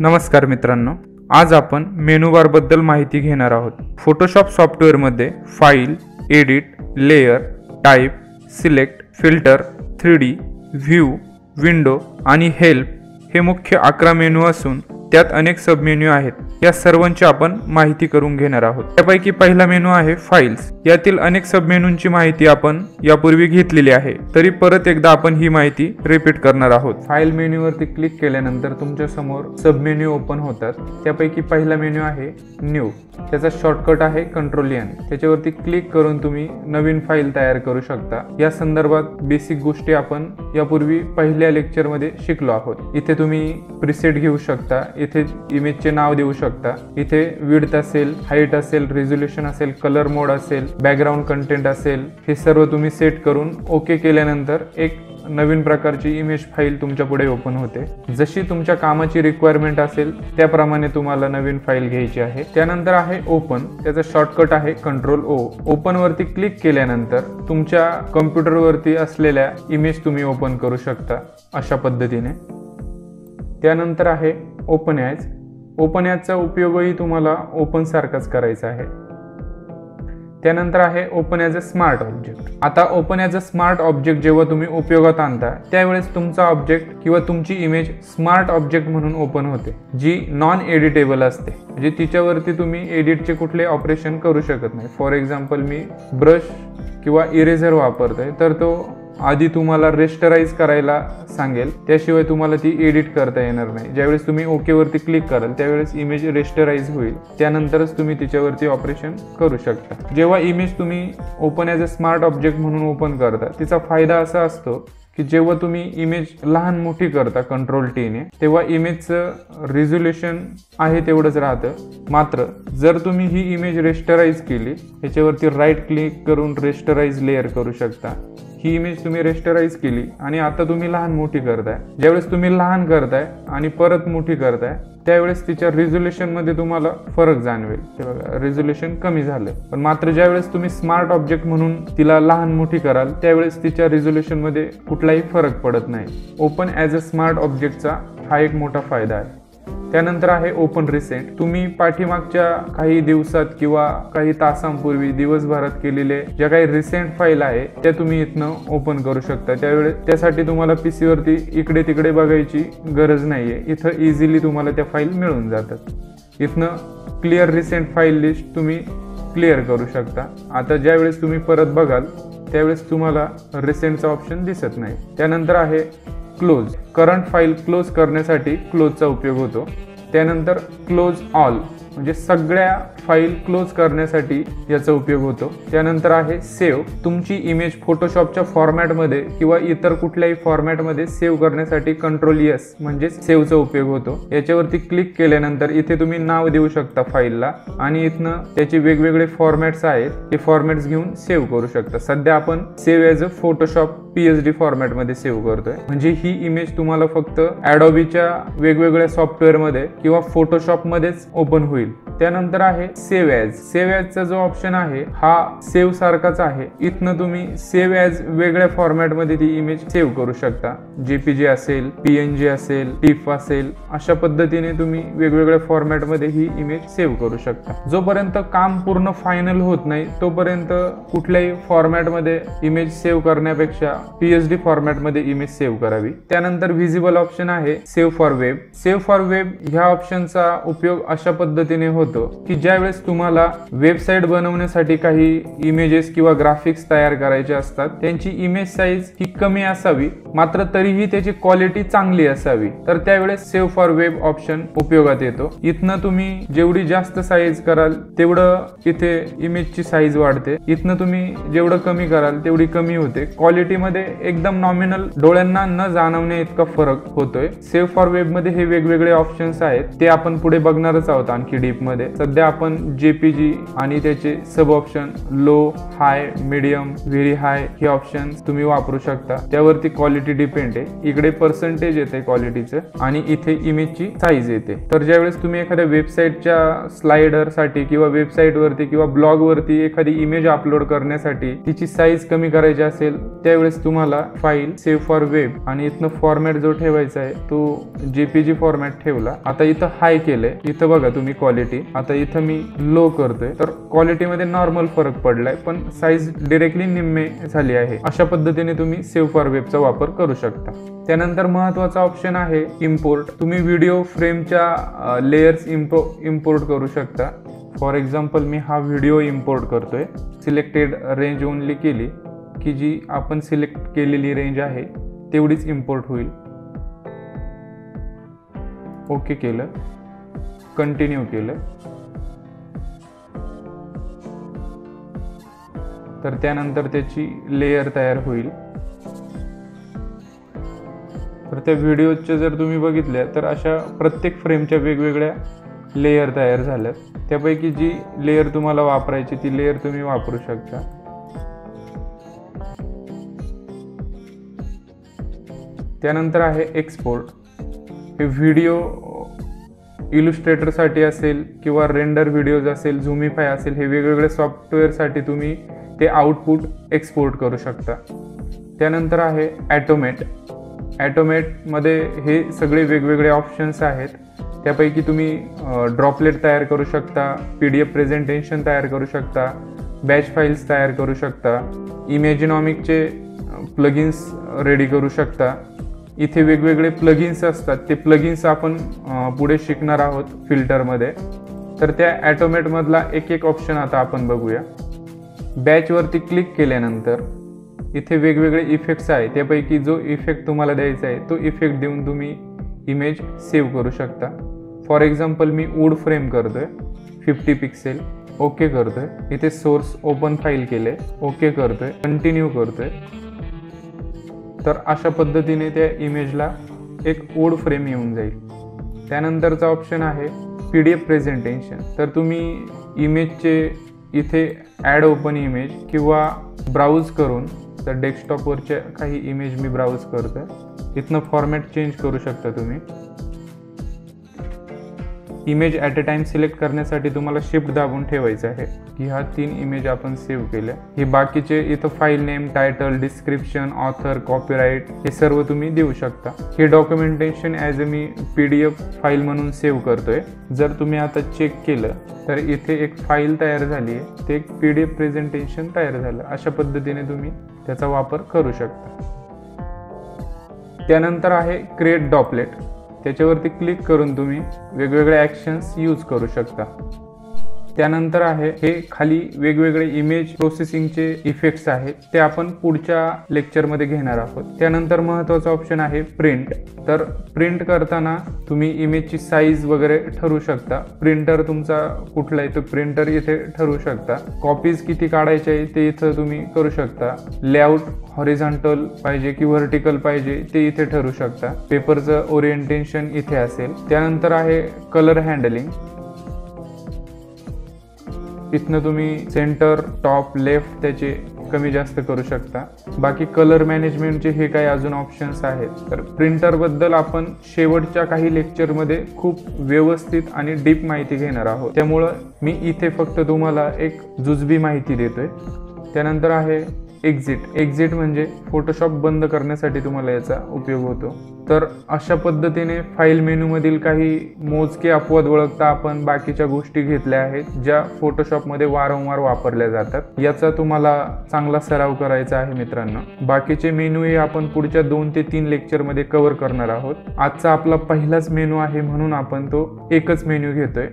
नमस्कार मित्रांनो, आज आपण मेनू बार बद्दल माहिती घेणार आहोत. फोटोशॉप सॉफ्टवेअरमध्ये file, edit, layer, type, select, filter, 3D, view, window आणि हेल्प हे मुख्य 11 मेनू असून त्यात अनेक सब मेनू आहेत. या सर्वांची आपण माहिती करून घेणार आहोत. त्यापैकी पहिला मेनू आहे फाइल्स. यातील अनेक सब मेनूंची माहिती आपण यापूर्वी घेतलेली आहे, तरी परत एकदा आपण ही माहिती रिपीट करणार आहोत. फाईल मेनूवरती क्लिक केल्यानंतर तुमच्या समोर सब मेनू ओपन होतात. त्यापैकी पहिला मेनू आहे न्यू. त्याचा शॉर्टकट आहे Ctrl+N. त्याच्यावरती क्लिक करून तुम्ही नवीन फाईल तयार करू शकता. या संदर्भात बेसिक गोष्टी आपण यापूर्वी पहिल्या लेक्चरमध्ये शिकलो आहोत. इथे तुम्ही प्रीसेट घेऊ शकता, इथे इमेजचे नाव देऊ शकता, इथे विड्थ असेल, हाईट असेल, रेझोल्यूशन असेल, कलर मोड असेल, बॅकग्राऊंड कंटेंट असेल, हे सर्व तुम्ही सेट करून ओके केल्यानंतर एक नवीन प्रकारची इमेज फाईल तुमच्या पुढे ओपन होते. जशी तुमच्या कामाची रिक्वायरमेंट असेल त्याप्रमाणे तुम्हाला नवीन फाईल घ्यायची आहे. त्यानंतर आहे ओपन. त्याचा शॉर्टकट आहे Ctrl+O. ओपन वरती क्लिक केल्यानंतर तुमच्या कम्प्युटरवरती असलेल्या इमेज तुम्ही ओपन करू शकता अशा पद्धतीने. त्यानंतर आहे ओपन ॲज. ओपन ॲजचा उपयोगही तुम्हाला ओपन सारखाच करायचा आहे. त्यानंतर आहे open as a smart object. आता open as a smart object जेव्हा तुम्ही उपयोगात आणता त्यावेळेस तुमचा ऑब्जेक्ट किंवा तुमची इमेज स्मार्ट ऑब्जेक्ट म्हणून ओपन होते, जी नॉन एडिटेबल असते. म्हणजे तिच्यावरती तुम्ही एडिटचे कुठले ऑपरेशन करू शकत नाही. फॉर एक्झाम्पल मी ब्रश किंवा इरेझर वापरतोय तर तो आधी तुम्हाला रेस्टराईज करायला सांगेल, त्याशिवाय तुम्हाला ती एडिट करता येणार नाही. ज्यावेळेस तुम्ही ओके वरती क्लिक कराल त्यावेळेस इमेज रेस्टराईज होईल, त्यानंतरच तुम्ही तिच्यावरती ऑपरेशन करू शकता. जेव्हा इमेज तुम्ही open as a smart object म्हणून ओपन करता तिचा फायदा असा असतो की जेव्हा तुम्ही इमेज लहान मोठी करता Ctrl+T ने तेव्हा इमेजचं रिझोल्युशन आहे तेवढंच राहतं. मात्र जर तुम्ही ही इमेज रेस्टराईज केली, ह्याच्यावरती राईट क्लिक करून रेस्टराईज लेअर करू शकता. ही इमेज तुम्ही रेस्टराईज केली आणि आता तुम्ही लहान मोठी करताय. ज्यावेळेस तुम्ही लहान करताय आणि परत मोठी करताय त्यावेळेस तिच्या रिझोल्युशन मध्ये तुम्हाला फरक जाणवेल. हे बघा, रिझोल्युशन कमी झालं. पण मात्र ज्यावेळेस तुम्ही स्मार्ट ऑब्जेक्ट म्हणून तिला लहान मोठी कराल त्यावेळेस तिच्या रिझोल्युशन मध्ये कुठलाही फरक पडत नाही. ओपन ॲज अ स्मार्ट ऑब्जेक्टचा हा एक मोठा फायदा आहे. त्यानंतर आहे ओपन रिसेंट. तुम्ही पाठीमागच्या काही दिवसात किंवा काही तासांपूर्वी दिवसभरात केलेले ज्या काही रिसेंट फाईल आहे त्या तुम्ही इथनं ओपन करू शकता. त्यासाठी तुम्हाला PC वरती इकडे तिकडे बघायची गरज नाहीये. इथं इझिली तुम्हाला त्या फाईल मिळून जातात. इथनं क्लिअर रिसेंट फाईल लिस्ट तुम्ही क्लिअर करू शकता. आता ज्यावेळेस तुम्ही परत बघाल त्यावेळेस तुम्हाला रिसेंटचा ऑप्शन दिसत नाही. त्यानंतर आहे क्लोज. करंट फाईल क्लोज करण्यासाठी क्लोजचा उपयोग होतो. त्यानंतर क्लोज ऑल म्हणजे सगळ्या फाईल क्लोज करण्यासाठी याचा उपयोग होतो. त्यानंतर आहे सेव्ह. तुमची इमेज फोटोशॉपच्या फॉर्मॅटमध्ये किंवा इतर कुठल्याही फॉर्मॅटमध्ये सेव्ह करण्यासाठी Ctrl+S म्हणजे सेव्हचा उपयोग होतो. याच्यावरती क्लिक केल्यानंतर इथे तुम्ही नाव देऊ शकता फाईलला आणि इथनं त्याचे वेगवेगळे फॉर्मॅट्स आहेत ते फॉर्मॅट्स घेऊन सेव्ह करू शकता. सध्या आपण save as a Photoshop PSD फॉर्मॅटमध्ये सेव्ह करतोय. म्हणजे ही इमेज तुम्हाला फक्त ॲडोबीच्या वेगवेगळ्या सॉफ्टवेअरमध्ये किंवा फोटोशॉपमध्येच ओपन होईल. त्यानंतर आहे सेव्ह ॲज. सेव्ह ॲजचा जो ऑप्शन आहे हा सेव्ह सारखाच आहे. इथनं तुम्ही सेव्ह ॲज वेगळ्या फॉर्मॅटमध्ये ती इमेज सेव्ह करू शकता. JPG असेल, PNG असेल, TIFF असेल, अशा पद्धतीने तुम्ही वेगवेगळ्या फॉर्मॅटमध्ये ही इमेज सेव्ह करू शकता. जोपर्यंत काम पूर्ण फायनल होत नाही तोपर्यंत कुठल्याही फॉर्मॅटमध्ये इमेज सेव्ह करण्यापेक्षा PSD फॉर्मॅटमध्ये इमेज सेव्ह करावी. त्यानंतर व्हिजिबल ऑप्शन आहे save for web. Save for web ह्या ऑप्शनचा उपयोग अशा पद्धतीने होतो की ज्यावेळेस तुम्हाला वेबसाईट बनवण्यासाठी काही इमेजेस किंवा ग्राफिक्स तयार करायचे असतात, त्यांची इमेज साईज ही कमी असावी मात्र तरीही त्याची क्वालिटी चांगली असावी, तर त्यावेळेस सेव्ह फॉर वेब ऑप्शन उपयोगात येतो. इथनं तुम्ही जेवढी जास्त साईज कराल तेवढं इथे इमेजची साईज वाढते. इथनं तुम्ही जेवढं कमी कराल तेवढी कमी होते. क्वालिटीमध्ये एकदम नॉमिनल, डोळ्यांना न जाणवण्या इतका फरक होतोय. सेव्ह फॉर वेब मध्ये हे वेगवेगळे ऑप्शन्स आहेत ते आपण पुढे बघणारच आहोत आणखी डीप मध्ये. सध्या आपण JPG आणि त्याचे सब ऑप्शन लो, हाय, मीडियम, व्हेरी हाय हे ऑप्शन तुम्ही वापरू शकता. त्यावरती क्वालिटी डिपेंड आहे. इकडे पर्सेंटेज येते क्वालिटीचं आणि इथे इमेजची साईज येते. तर ज्यावेळेस तुम्ही एखाद्या वेबसाईटच्या स्लाइडर साठी किंवा वेबसाईट वरती किंवा ब्लॉग वरती एखादी इमेज अपलोड करण्यासाठी तिची साईज कमी करायची असेल, त्यावेळेस तुम्हाला फाईल सेव्ह फॉर वेब आणि इथनं फॉर्मॅट जो ठेवायचा आहे तो JPG फॉर्मॅट ठेवला. आता इथं हाय केलंय, इथं बघा तुम्ही क्वालिटी. आता इथं मी लो करतोय तर क्वालिटी मध्ये नॉर्मल फरक पडलाय, पण साईज डायरेक्टली निम्मे झाली आहे. अशा पद्धतीने तुम्ही सेव्ह फॉर वेबचा वापर करू शकता. त्यानंतर महत्वाचा ऑप्शन आहे इम्पोर्ट. तुम्ही व्हिडिओ फ्रेमच्या लेयर्स इम्पोर्ट करू शकता. फॉर एक्झाम्पल मी हा व्हिडिओ इम्पोर्ट करतोय. सिलेक्टेड रेंज ओनली केली की जी आपण सिलेक्ट केलेली रेंज आहे तेवढीच इम्पोर्ट होईल. ओके केलं, कंटिन्यू केलं. तर त्यानंतर त्याची लेयर तयार होईल. तर त्या व्हिडिओच्या जर तुम्ही बघितल्या तर अशा प्रत्येक फ्रेमच्या वेगवेगळ्या लेयर तयार झाल्यात. त्यापैकी जी लेयर तुम्हाला वापरायची ती लेयर तुम्ही वापरू शकता. त्यानंतर आहे एक्सपोर्ट. हे व्हिडिओ इलुस्ट्रेटर साठी असेल किंवा रेंडर व्हिडिओज असेल, झुमिफाय असेल, हे वेगवेगळे सॉफ्टवेअर साठी तुम्ही ते आउटपुट एक्सपोर्ट करू शकता. त्यानंतर आहे ॲटोमेट. ॲटोमेटमध्ये हे सगळे वेगवेगळे ऑप्शन्स आहेत. त्यापैकी तुम्ही ड्रॉपलेट तयार करू शकता, PDF प्रेझेंटेशन तयार करू शकता, बॅच फाईल्स तयार करू शकता, इमॅजिनॉमिकचे प्लगिन्स रेडी करू शकता. इथे वेगवेगळे प्लगिन्स असतात, ते प्लगिन्स आपण पुढे शिकणार आहोत फिल्टरमध्ये. तर त्या ॲटोमेटमधला एक एक ऑप्शन आता आपण बघूया. बॅचवरती क्लिक केल्यानंतर इथे वेगवेगळे इफेक्ट्स आहे. त्यापैकी जो इफेक्ट तुम्हाला द्यायचा आहे तो इफेक्ट देऊन तुम्ही इमेज सेव्ह करू शकता. फॉर एक्झाम्पल मी वूड फ्रेम करतोय 50 पिक्सेल. ओके करतोय. इथे सोर्स ओपन फाईल केले. ओके करतोय, कंटिन्यू करतोय. तर अशा पद्धतीने त्या इमेजला एक वूड फ्रेम येऊन जाईल. त्यानंतरचा ऑप्शन आहे PDF प्रेझेंटेशन. तर तुम्ही इमेजचे इथे ॲड ओपन इमेज किंवा ब्राउज करून, तर डेस्कटॉपवरच्या काही इमेज मी ब्राउज करतोय, इथनं फॉर्मॅट चेंज करू शकता तुम्ही. Image at a time select करण्यासाठी तुम्हाला शिफ्ट दाबून ठेवायचं आहे की ह्या 3 इमेज आपण सेव्ह केल्या. हे बाकीचे इथं file name, title, description, author, copyright हे सर्व तुम्ही देऊ शकता. हे documentation as a me PDF file म्हणून सेव्ह करतोय. जर तुम्ही आता चेक केलं तर इथे एक फाईल तयार झाली आहे, ते एक PDF प्रेझेंटेशन तयार झालं. अशा पद्धतीने तुम्ही त्याचा वापर करू शकता. त्यानंतर आहे क्रिएट ड्रॉपलेट. त्याच्यावरती क्लिक करून तुम्ही वेगवेगळे ॲक्शन्स यूज करू शकता. त्यानंतर आहे हे खाली वेगवेगळे इमेज प्रोसेसिंगचे इफेक्ट्स आहेत, ते आपण पुढच्या लेक्चरमध्ये घेणार आहोत. त्यानंतर महत्त्वाचा ऑप्शन आहे प्रिंट. तर प्रिंट करताना तुम्ही इमेजची साईज वगैरे ठरवू शकता. प्रिंटर तुमचा कुठला आहे तो प्रिंटर इथे ठरवू शकता. कॉपीज किती काढायचे आहे ते इथं तुम्ही करू शकता. लेआउट हॉरिझॉन्टल पाहिजे की व्हर्टिकल पाहिजे ते इथे ठरवू शकता. पेपरचं ओरिएंटेशन इथे असेल. त्यानंतर आहे कलर हँडलिंग. इथनं तुम्ही सेंटर, टॉप, लेफ्ट त्याचे कमी जास्त करू शकता. बाकी कलर मॅनेजमेंटचे हे काही अजून ऑप्शन्स आहेत. तर प्रिंटर बद्दल आपण शेवटच्या काही लेक्चरमध्ये खूप व्यवस्थित आणि डीप माहिती घेणार आहोत, त्यामुळं मी इथे फक्त तुम्हाला एक जुजबी माहिती देतोय. त्यानंतर आहे एक्झिट म्हणजे फोटोशॉप बंद करण्यासाठी तुम्हाला याचा उपयोग होतो. तर अशा पद्धतीने फाईल मेनूमधील काही मोजके अपवाद ओळखता आपण बाकीच्या गोष्टी घेतल्या आहेत ज्या फोटोशॉपमध्ये वारंवार वापरल्या जातात. याचा तुम्हाला चांगला सराव करायचा आहे मित्रांनो. बाकीचे मेनू हे आपण पुढच्या 2 ते 3 लेक्चरमध्ये कव्हर करणार आहोत. आजचा आपला पहिलाच मेनू आहे म्हणून आपण तो एकच मेनू घेतोय.